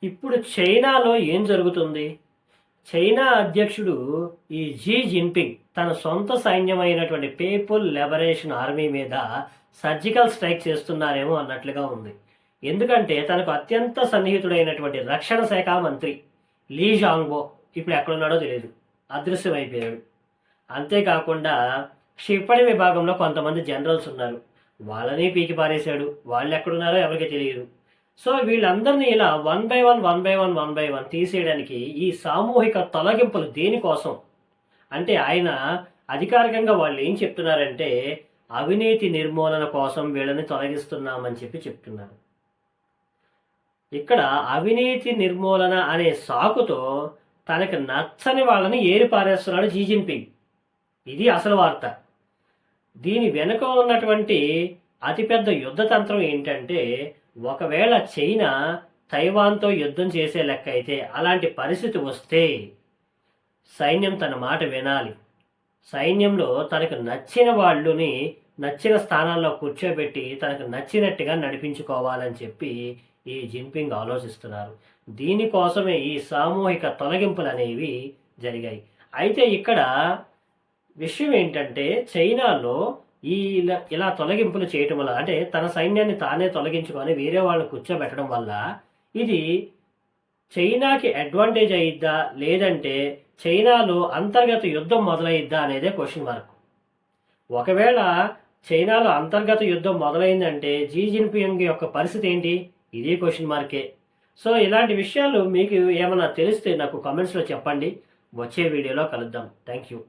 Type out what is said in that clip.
ఇప్పుడు చైనాలో ఏం జరుగుతుంది? చైనా అధ్యక్షుడు ఈ జీ జిన్పింగ్ తన సొంత సైన్యమైనటువంటి పీపుల్ లిబరేషన్ ఆర్మీ మీద సర్జికల్ స్ట్రైక్ చేస్తున్నారేమో అన్నట్లుగా ఉంది. ఎందుకంటే తనకు అత్యంత సన్నిహితుడైనటువంటి రక్షణ శాఖ మంత్రి లీ జాంగ్బో ఇప్పుడు ఎక్కడున్నాడో తెలియదు, అదృశ్యమైపోయాడు. అంతేకాకుండా క్షిపణి విభాగంలో కొంతమంది జనరల్స్ ఉన్నారు, వాళ్ళని పీకి పారేశాడు. వాళ్ళు ఎక్కడున్నారో ఎవరికి తెలియదు. సో వీళ్ళందరినీ ఇలా వన్ బై వన్ తీసేయడానికి ఈ సామూహిక తొలగింపులు దేనికోసం అంటే ఆయన అధికారికంగా వాళ్ళు ఏం చెప్తున్నారంటే అవినీతి నిర్మూలన కోసం వీళ్ళని తొలగిస్తున్నామని చెప్తున్నారు. ఇక్కడ అవినీతి నిర్మూలన అనే సాకుతో తనకి నచ్చని వాళ్ళని ఏరి పారేస్తున్నాడు జీ జిన్పింగ్. ఇది అసలు వార్త. దీని వెనుక ఉన్నటువంటి అతిపెద్ద యుద్ధతంత్రం ఏంటంటే ఒకవేళ చైనా తైవాన్తో యుద్ధం చేసే లెక్క అయితే అలాంటి పరిస్థితి వస్తే సైన్యం తన మాట వినాలి. సైన్యంలో తనకు నచ్చిన వాళ్ళని నచ్చిన స్థానాల్లో కూర్చోబెట్టి తనకు నచ్చినట్టుగా నడిపించుకోవాలని చెప్పి ఈ జిన్పింగ్ ఆలోచిస్తున్నారు. దీనికోసమే ఈ సామూహిక తొలగింపులు అనేవి జరిగాయి. అయితే ఇక్కడ విషయం ఏంటంటే చైనాలో ఇలా తొలగింపులు చేయటం వల్ల అంటే తన సైన్యాన్ని తానే తొలగించుకొని వేరే వాళ్ళని కూర్చోబెట్టడం వల్ల ఇది చైనాకి అడ్వాంటేజ్ అయ్యిద్దా లేదంటే చైనాలో అంతర్గత యుద్ధం మొదలయ్యిద్దా అనేదే క్వశ్చన్ మార్క్. ఒకవేళ చైనాలో అంతర్గత యుద్ధం మొదలైందంటే జీ జిన్పింగ్ యొక్క పరిస్థితి ఏంటి? ఇది క్వశ్చన్ మార్కే. సో ఇలాంటి విషయాలు మీకు ఏమైనా తెలిస్తే నాకు కామెంట్స్లో చెప్పండి. వచ్చే వీడియోలో కలుద్దాం. Thank you.